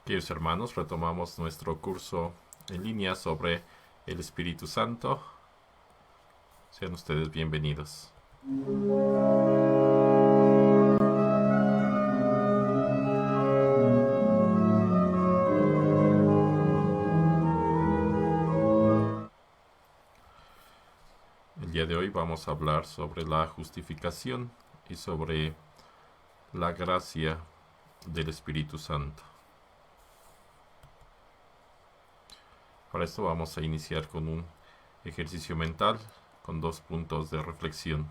Queridos hermanos, retomamos nuestro curso en línea sobre el Espíritu Santo. Sean ustedes bienvenidos. El día de hoy vamos a hablar sobre la justificación y sobre la gracia del Espíritu Santo. Para esto vamos a iniciar con un ejercicio mental con 2 puntos de reflexión.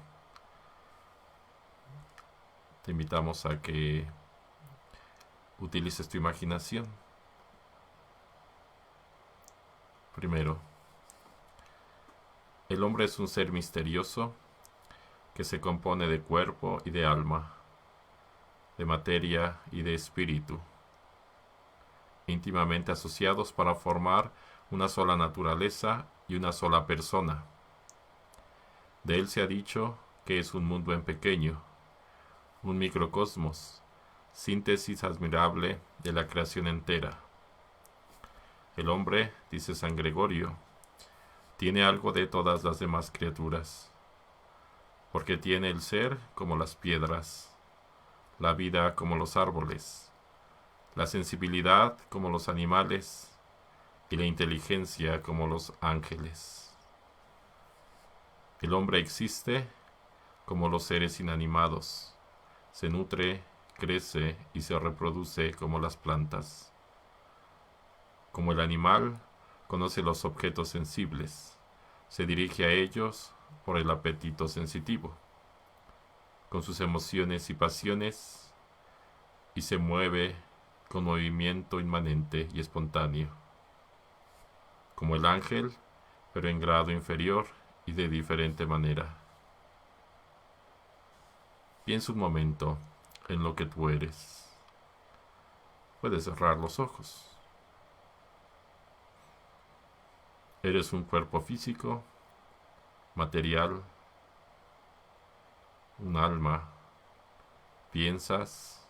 Te invitamos a que utilices tu imaginación. Primero, el hombre es un ser misterioso que se compone de cuerpo y de alma, de materia y de espíritu, íntimamente asociados para formar una sola naturaleza y una sola persona. De él se ha dicho que es un mundo en pequeño, un microcosmos, síntesis admirable de la creación entera. El hombre, dice San Gregorio, tiene algo de todas las demás criaturas, porque tiene el ser como las piedras, la vida como los árboles, la sensibilidad como los animales y la inteligencia como los ángeles. El hombre existe como los seres inanimados, se nutre, crece y se reproduce como las plantas. Como el animal, conoce los objetos sensibles, se dirige a ellos por el apetito sensitivo, con sus emociones y pasiones, y se mueve con movimiento inmanente y espontáneo. Como el ángel, pero en grado inferior y de diferente manera. Piensa un momento en lo que tú eres. Puedes cerrar los ojos. Eres un cuerpo físico, material, un alma. Piensas,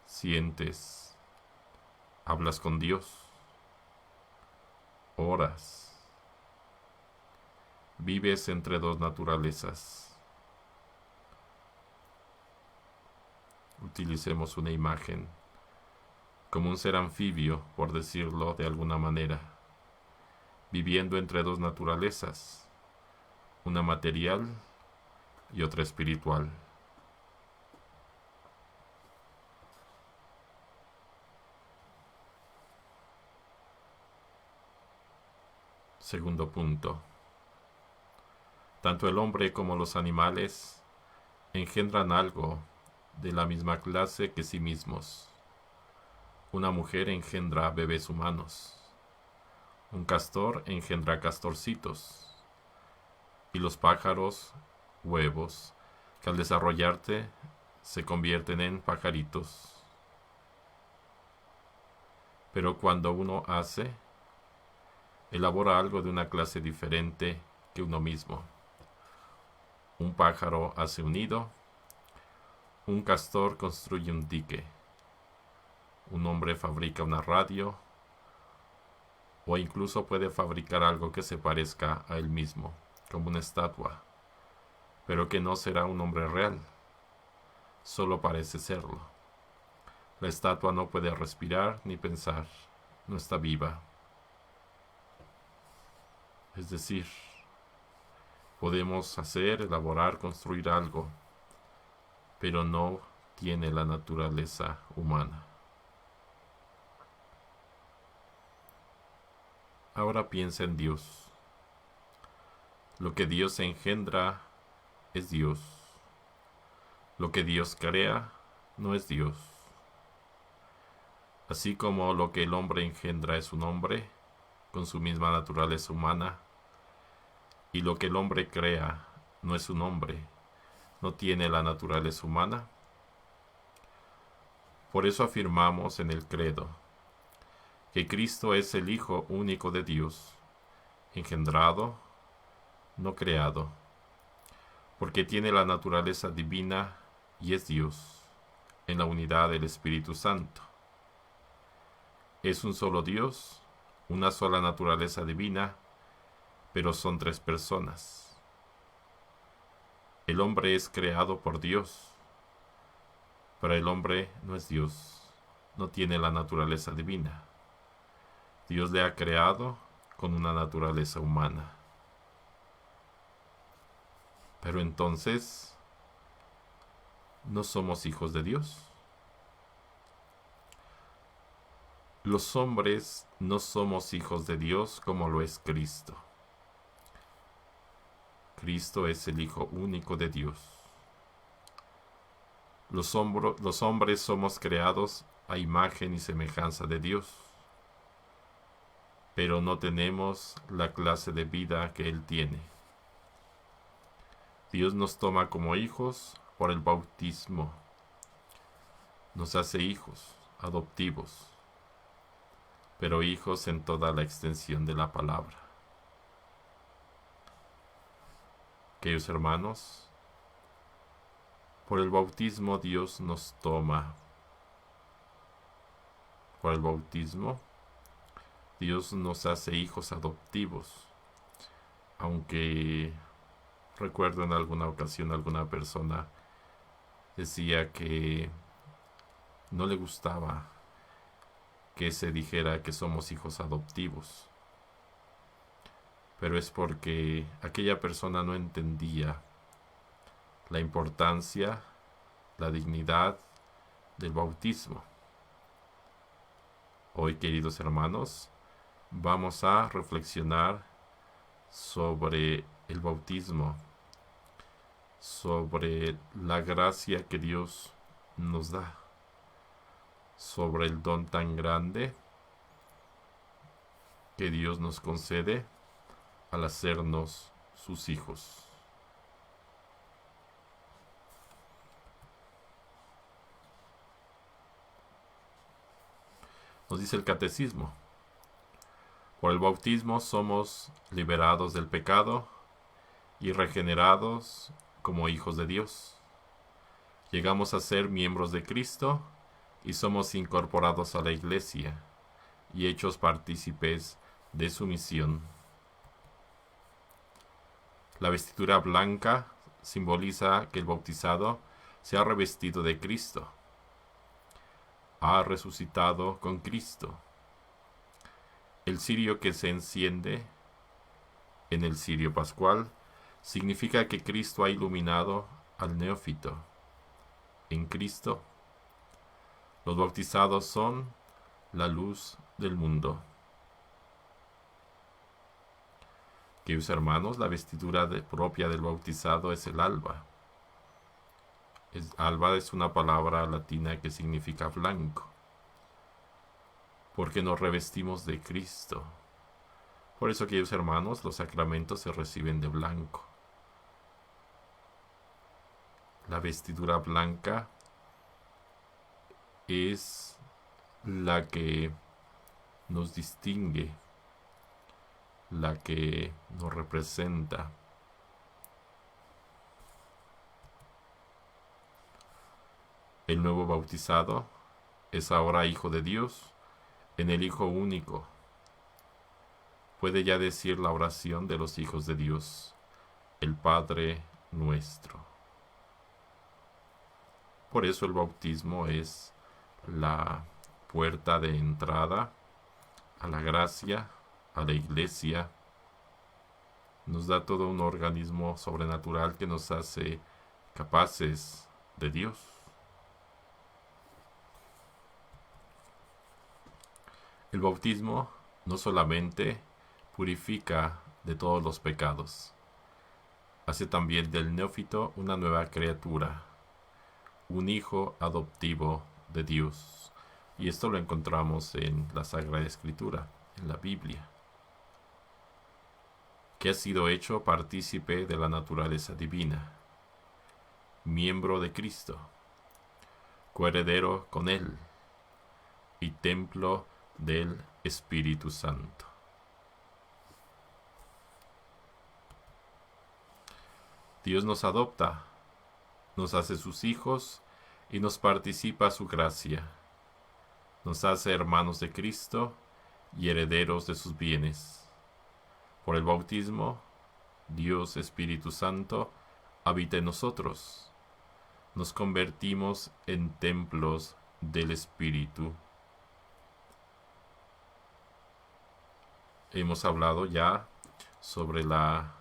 sientes, hablas con Dios, oras, vives entre dos naturalezas. Utilicemos una imagen como un ser anfibio, por decirlo de alguna manera, viviendo entre dos naturalezas, una material y otra espiritual. Segundo punto. Tanto el hombre como los animales engendran algo de la misma clase que sí mismos. Una mujer engendra bebés humanos. Un castor engendra castorcitos. Y los pájaros, huevos, que al desarrollarse se convierten en pajaritos. Pero cuando uno hace, elabora algo de una clase diferente que uno mismo. Un pájaro hace un nido, un castor construye un dique, un hombre fabrica una radio, o incluso puede fabricar algo que se parezca a él mismo, como una estatua, pero que no será un hombre real, solo parece serlo. La estatua no puede respirar ni pensar, no está viva. Es decir, podemos hacer, elaborar, construir algo, pero no tiene la naturaleza humana. Ahora piensa en Dios. Lo que Dios engendra es Dios. Lo que Dios crea no es Dios. Así como lo que el hombre engendra es un hombre, con su misma naturaleza humana, y lo que el hombre crea no es un hombre, no tiene la naturaleza humana. Por eso afirmamos en el credo que Cristo es el Hijo único de Dios, engendrado, no creado, porque tiene la naturaleza divina y es Dios, en la unidad del Espíritu Santo. Es un solo Dios, una sola naturaleza divina, pero son tres personas. El hombre es creado por Dios, pero el hombre no es Dios, no tiene la naturaleza divina. Dios le ha creado con una naturaleza humana. Pero entonces, ¿no somos hijos de Dios? Los hombres no somos hijos de Dios como lo es Cristo. Cristo es el Hijo único de Dios. Los hombres somos creados a imagen y semejanza de Dios, pero no tenemos la clase de vida que Él tiene. Dios nos toma como hijos por el bautismo. Nos hace hijos adoptivos, pero hijos en toda la extensión de la palabra. Queridos hermanos, por el bautismo Dios nos toma. Por el bautismo Dios nos hace hijos adoptivos. Aunque recuerdo en alguna ocasión alguna persona decía que no le gustaba que se dijera que somos hijos adoptivos. Pero es porque aquella persona no entendía la importancia, la dignidad del bautismo. Hoy, queridos hermanos, vamos a reflexionar sobre el bautismo, sobre la gracia que Dios nos da, sobre el don tan grande que Dios nos concede al hacernos sus hijos. Nos dice el catecismo: por el bautismo somos liberados del pecado y regenerados como hijos de Dios. Llegamos a ser miembros de Cristo y somos incorporados a la Iglesia y hechos partícipes de su misión. La vestidura blanca simboliza que el bautizado se ha revestido de Cristo. Ha resucitado con Cristo. El cirio que se enciende en el cirio pascual significa que Cristo ha iluminado al neófito. En Cristo, los bautizados son la luz del mundo. Queridos hermanos, la vestidura propia del bautizado es el alba. Alba es una palabra latina que significa blanco, porque nos revestimos de Cristo. Por eso, queridos hermanos, los sacramentos se reciben de blanco. La vestidura blanca es la que nos distingue, la que nos representa. El nuevo bautizado es ahora hijo de Dios en el Hijo único. Puede ya decir la oración de los hijos de Dios, el Padre nuestro. Por eso el bautismo es la puerta de entrada a la gracia, a la Iglesia. Nos da todo un organismo sobrenatural que nos hace capaces de Dios. El bautismo no solamente purifica de todos los pecados, hace también del neófito una nueva criatura, un hijo adoptivo de Dios. Y esto lo encontramos en la Sagrada Escritura, en la Biblia, que ha sido hecho partícipe de la naturaleza divina, miembro de Cristo, coheredero con Él y templo del Espíritu Santo. Dios nos adopta, nos hace sus hijos y nos participa su gracia. nos hace hermanos de Cristo y herederos de sus bienes. Por el bautismo, Dios Espíritu Santo habita en nosotros. Nos convertimos en templos del Espíritu. Hemos hablado ya sobre la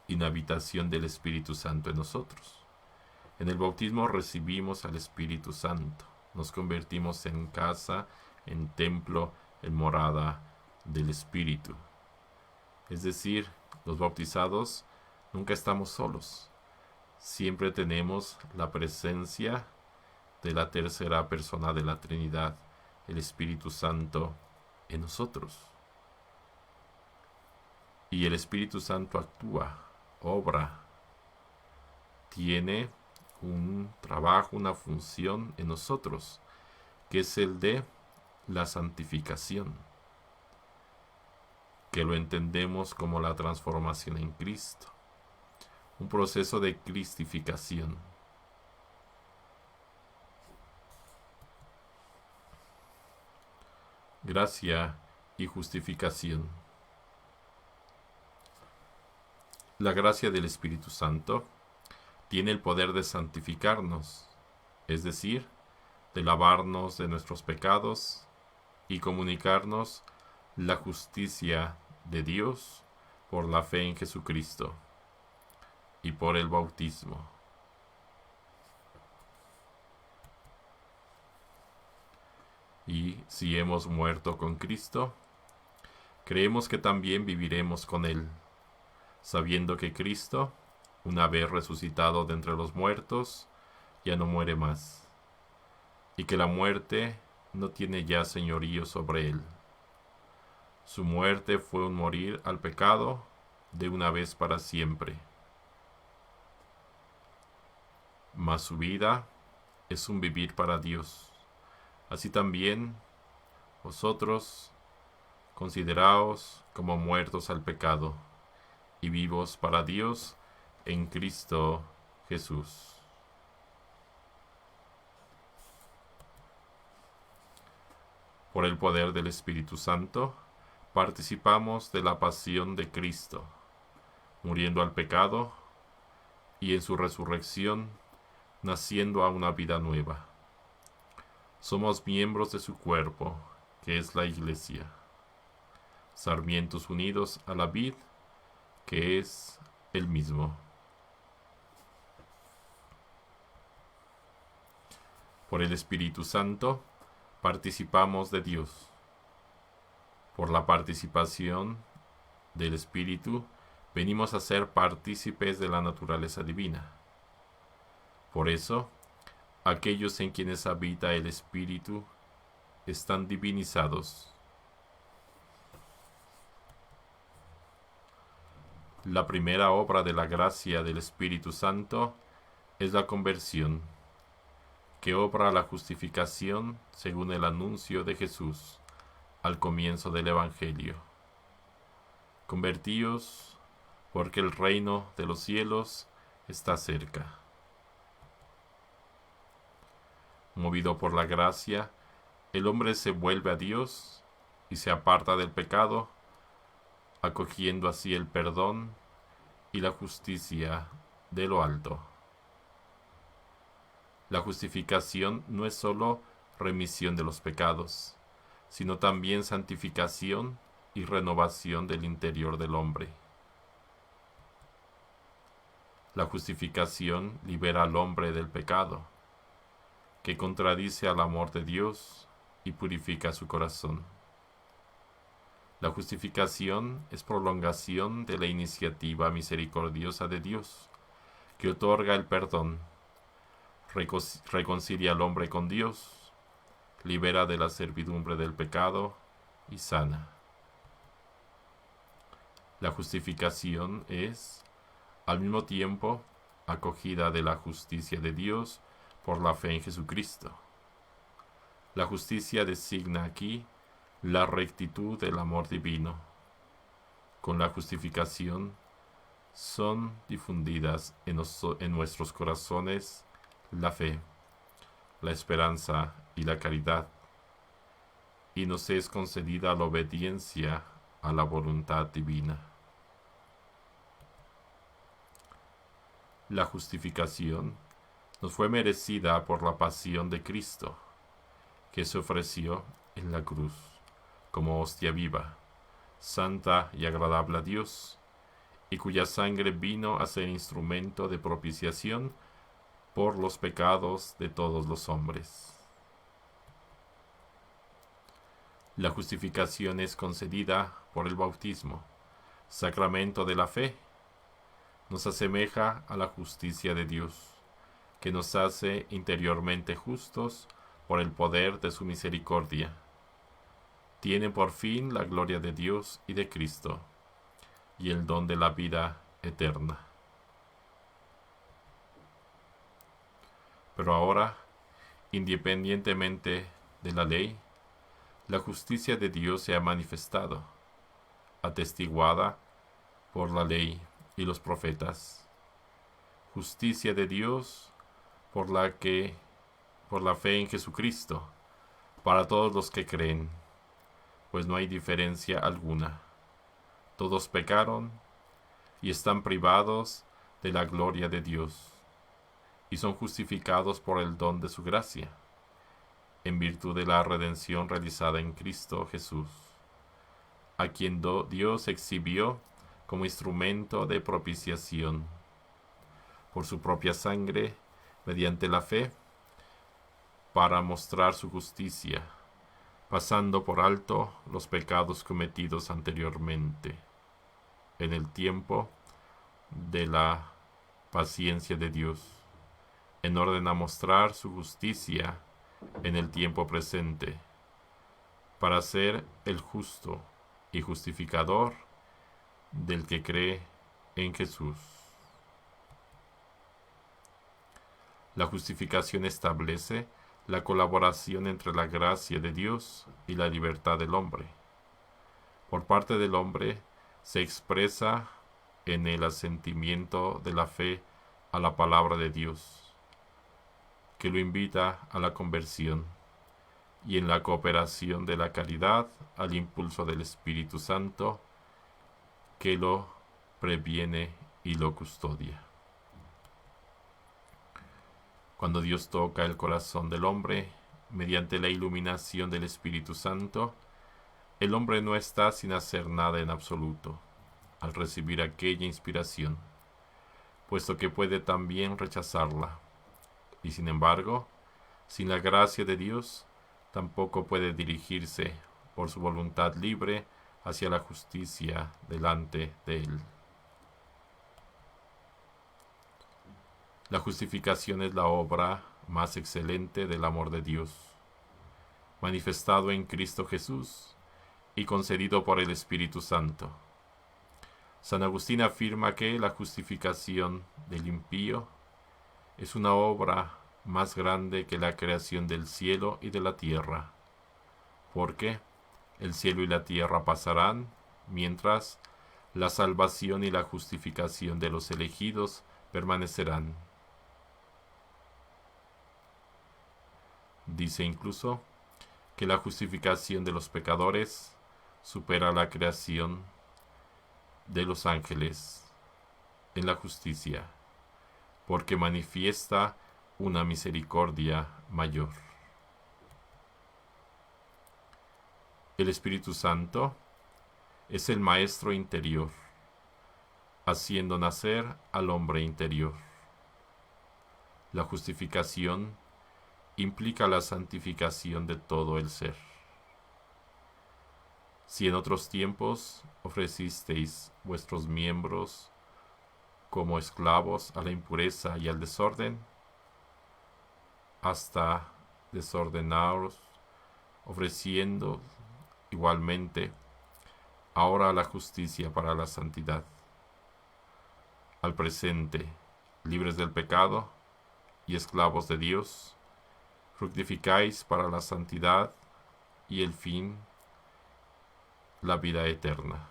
inhabitación del Espíritu Santo en nosotros. En el bautismo recibimos al Espíritu Santo. Nos convertimos en casa, en templo, en morada del Espíritu. Es decir, los bautizados nunca estamos solos. Siempre tenemos la presencia de la tercera persona de la Trinidad, el Espíritu Santo, en nosotros. Y el Espíritu Santo actúa, obra, tiene un trabajo, una función en nosotros, que es el de la santificación, que lo entendemos como la transformación en Cristo, un proceso de cristificación. Gracia y justificación. La gracia del Espíritu Santo tiene el poder de santificarnos, es decir, de lavarnos de nuestros pecados y comunicarnos la justicia de Dios por la fe en Jesucristo y por el bautismo. Y si hemos muerto con Cristo, creemos que también viviremos con Él, sabiendo que Cristo, una vez resucitado de entre los muertos, ya no muere más, y que la muerte no tiene ya señorío sobre Él. Su muerte fue un morir al pecado de una vez para siempre, mas su vida es un vivir para Dios. Así también vosotros consideraos como muertos al pecado y vivos para Dios en Cristo Jesús. Por el poder del Espíritu Santo, participamos de la pasión de Cristo, muriendo al pecado y en su resurrección, naciendo a una vida nueva. Somos miembros de su cuerpo, que es la Iglesia, sarmientos unidos a la vid, que es el mismo. Por el Espíritu Santo participamos de Dios. Por la participación del Espíritu venimos a ser partícipes de la naturaleza divina. Por eso, aquellos en quienes habita el Espíritu están divinizados. La primera obra de la gracia del Espíritu Santo es la conversión, que obra la justificación según el anuncio de Jesús al comienzo del Evangelio. Convertíos, porque el reino de los cielos está cerca. Movido por la gracia, el hombre se vuelve a Dios y se aparta del pecado, acogiendo así el perdón y la justicia de lo alto. La justificación no es sólo remisión de los pecados, sino también santificación y renovación del interior del hombre. La justificación libera al hombre del pecado, que contradice al amor de Dios y purifica su corazón. La justificación es prolongación de la iniciativa misericordiosa de Dios, que otorga el perdón, reconcilia al hombre con Dios, libera de la servidumbre del pecado y sana. La justificación es, al mismo tiempo, acogida de la justicia de Dios por la fe en Jesucristo. La justicia designa aquí la rectitud del amor divino. Con la justificación son difundidas en nuestros corazones la fe, la esperanza y la caridad, y nos es concedida la obediencia a la voluntad divina. La justificación nos fue merecida por la pasión de Cristo, que se ofreció en la cruz como hostia viva, santa y agradable a Dios, y cuya sangre vino a ser instrumento de propiciación por los pecados de todos los hombres. La justificación es concedida por el bautismo, sacramento de la fe. Nos asemeja a la justicia de Dios, que nos hace interiormente justos por el poder de su misericordia. Tiene por fin la gloria de Dios y de Cristo, y el don de la vida eterna. Pero ahora, independientemente de la ley, la justicia de Dios se ha manifestado, atestiguada por la ley y los profetas. Justicia de Dios por la fe en Jesucristo, para todos los que creen, pues no hay diferencia alguna. Todos pecaron y están privados de la gloria de Dios, y son justificados por el don de su gracia, en virtud de la redención realizada en Cristo Jesús, a quien Dios exhibió como instrumento de propiciación, por su propia sangre, mediante la fe, para mostrar su justicia, pasando por alto los pecados cometidos anteriormente, en el tiempo de la paciencia de Dios, en orden a mostrar su justicia en el tiempo presente, para ser el justo y justificador del que cree en Jesús. La justificación establece la colaboración entre la gracia de Dios y la libertad del hombre. Por parte del hombre se expresa en el asentimiento de la fe a la palabra de Dios, que lo invita a la conversión, y en la cooperación de la caridad al impulso del Espíritu Santo, que lo previene y lo custodia. Cuando Dios toca el corazón del hombre, mediante la iluminación del Espíritu Santo, el hombre no está sin hacer nada en absoluto, al recibir aquella inspiración, puesto que puede también rechazarla, y sin embargo, sin la gracia de Dios, tampoco puede dirigirse por su voluntad libre hacia la justicia delante de Él. La justificación es la obra más excelente del amor de Dios, manifestado en Cristo Jesús y concedido por el Espíritu Santo. San Agustín afirma que la justificación del impío es una obra más grande que la creación del cielo y de la tierra, porque el cielo y la tierra pasarán, mientras la salvación y la justificación de los elegidos permanecerán. Dice incluso que la justificación de los pecadores supera la creación de los ángeles en la justicia, porque manifiesta una misericordia mayor. El Espíritu Santo es el Maestro interior, haciendo nacer al hombre interior. La justificación implica la santificación de todo el ser. Si en otros tiempos ofrecisteis vuestros miembros como esclavos a la impureza y al desorden, hasta desordenaros, ofreciendo igualmente ahora la justicia para la santidad. Al presente, libres del pecado y esclavos de Dios, fructificáis para la santidad y el fin, la vida eterna.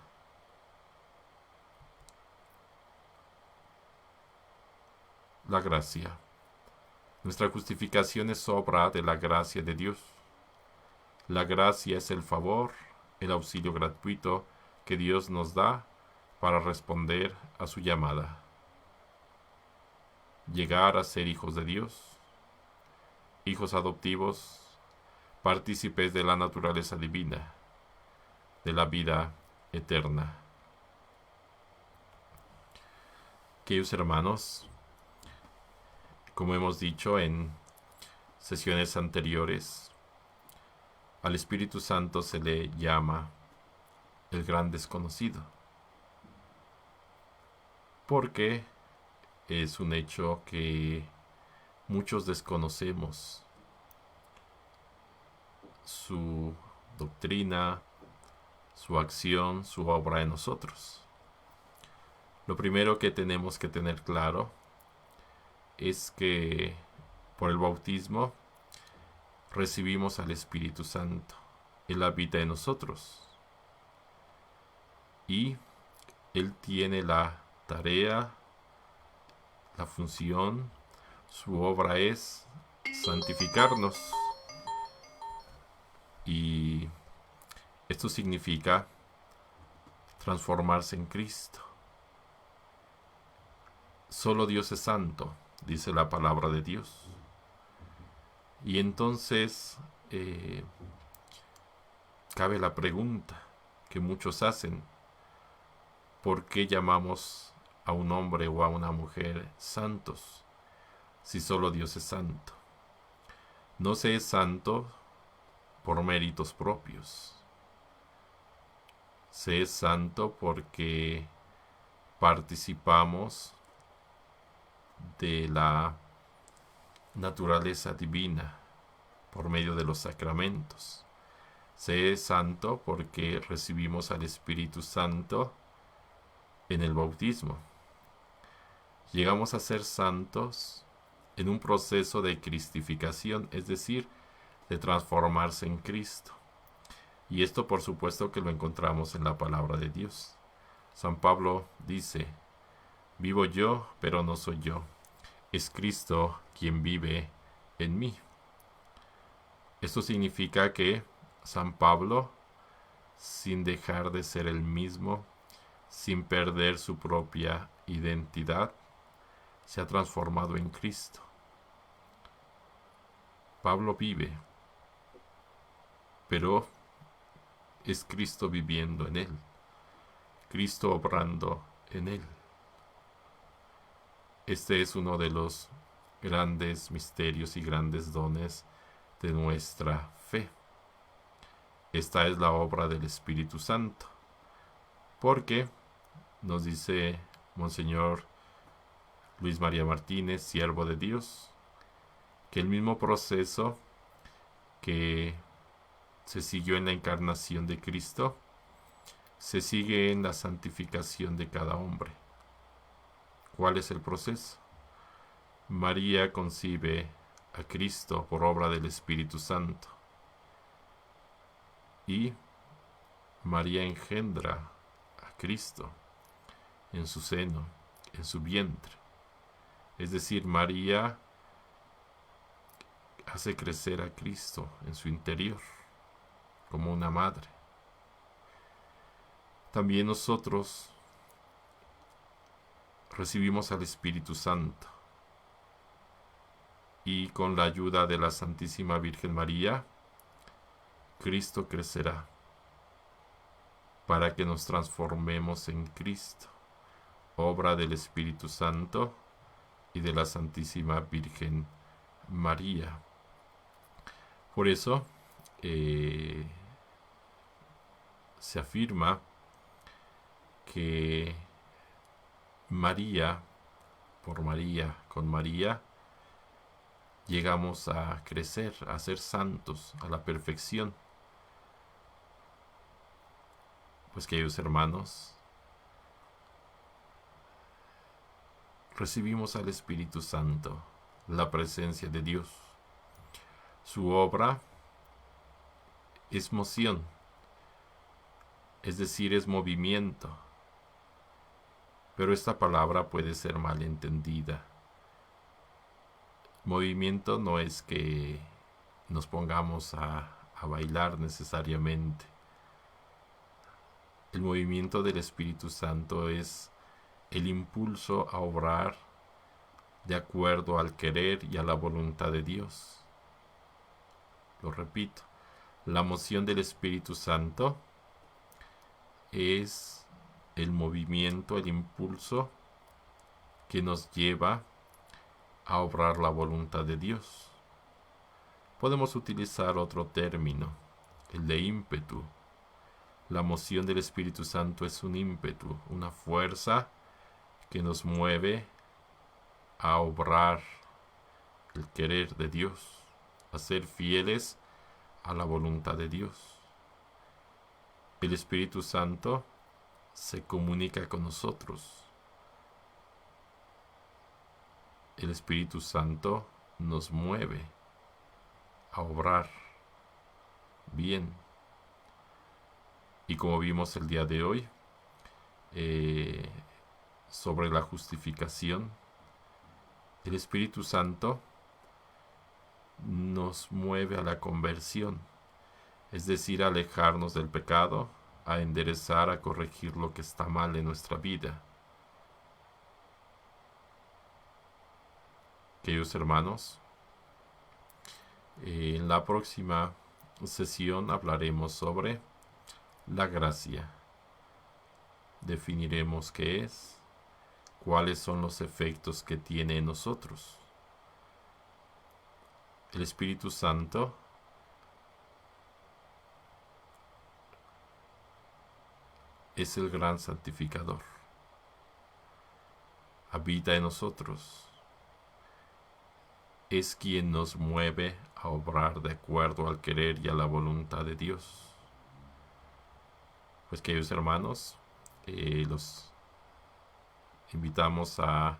La gracia. Nuestra justificación es obra de la gracia de Dios. La gracia es el favor, el auxilio gratuito que Dios nos da para responder a su llamada. Llegar a ser hijos de Dios, hijos adoptivos, partícipes de la naturaleza divina, de la vida eterna. Queridos hermanos, como hemos dicho en sesiones anteriores, al Espíritu Santo se le llama el gran desconocido, porque es un hecho que muchos desconocemos su doctrina, su acción, su obra en nosotros. Lo primero que tenemos que tener claro es que por el bautismo recibimos al Espíritu Santo. Él habita en nosotros y Él tiene la tarea, la función, su obra es santificarnos. Y esto significa transformarse en Cristo. Solo Dios es santo, dice la palabra de Dios. Y entonces cabe la pregunta que muchos hacen: ¿por qué llamamos a un hombre o a una mujer santos si solo Dios es santo? No se es santo por méritos propios. Se es santo porque participamos de la naturaleza divina por medio de los sacramentos. Se es santo porque recibimos al Espíritu Santo en el bautismo. Llegamos a ser santos en un proceso de cristificación, es decir, de transformarse en Cristo. Y esto por supuesto que lo encontramos en la palabra de Dios. San Pablo dice: vivo yo, pero no soy yo. Es Cristo quien vive en mí. Esto significa que San Pablo, sin dejar de ser el mismo, sin perder su propia identidad, se ha transformado en Cristo. Pablo vive, pero es Cristo viviendo en él, Cristo obrando en él. Este es uno de los grandes misterios y grandes dones de nuestra fe. Esta es la obra del Espíritu Santo, porque nos dice Monseñor Luis María Martínez, siervo de Dios, que el mismo proceso que se siguió en la encarnación de Cristo se sigue en la santificación de cada hombre. ¿Cuál es el proceso? María concibe a Cristo por obra del Espíritu Santo y María engendra a Cristo en su seno, en su vientre. Es decir, María hace crecer a Cristo en su interior como una madre. También nosotros recibimos al Espíritu Santo y con la ayuda de la Santísima Virgen María, Cristo crecerá para que nos transformemos en Cristo, obra del Espíritu Santo y de la Santísima Virgen María. Por eso se afirma que María, por María, con María, llegamos a crecer, a ser santos, a la perfección. Pues, queridos hermanos, recibimos al Espíritu Santo, la presencia de Dios. Su obra es moción, es decir, es movimiento. Pero esta palabra puede ser mal entendida. Movimiento no es que nos pongamos a bailar necesariamente. El movimiento del Espíritu Santo es el impulso a obrar de acuerdo al querer y a la voluntad de Dios. Lo repito, la moción del Espíritu Santo es el movimiento, el impulso que nos lleva a obrar la voluntad de Dios. Podemos utilizar otro término, el de ímpetu. La moción del Espíritu Santo es un ímpetu, una fuerza que nos mueve a obrar el querer de Dios, a ser fieles a la voluntad de Dios. El Espíritu Santo se comunica con nosotros. El Espíritu Santo nos mueve a obrar bien. Y como vimos el día de hoy, sobre la justificación, el Espíritu Santo nos mueve a la conversión, es decir, a alejarnos del pecado, a enderezar, a corregir lo que está mal en nuestra vida. Queridos hermanos, en la próxima sesión hablaremos sobre la gracia. Definiremos qué es, cuáles son los efectos que tiene en nosotros. El Espíritu Santo es el gran santificador. Habita en nosotros. Es quien nos mueve a obrar de acuerdo al querer y a la voluntad de Dios. Pues queridos hermanos, los invitamos a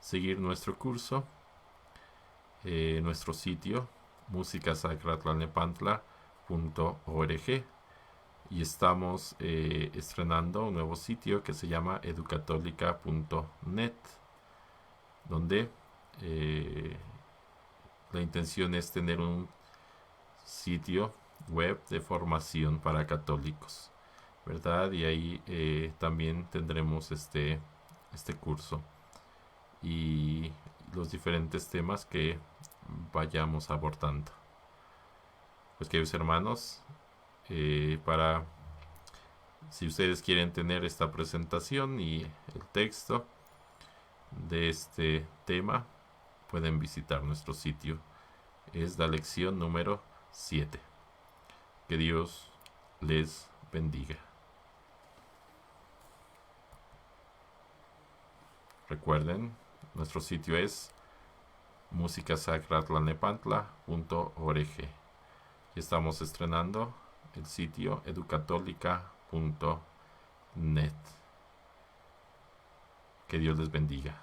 seguir nuestro curso, nuestro sitio musicasacratlalnepantla.org, y estamos estrenando un nuevo sitio que se llama educatolica.net, donde la intención es tener un sitio web de formación para católicos, ¿verdad? Y ahí también tendremos este curso y los diferentes temas que vayamos abordando. Pues queridos hermanos, para si ustedes quieren tener esta presentación y el texto de este tema, pueden visitar nuestro sitio. Es la lección número 7. Que Dios les bendiga. Recuerden, nuestro sitio es musicasacratlalnepantla.org y estamos estrenando el sitio educatolica.net. Que Dios les bendiga.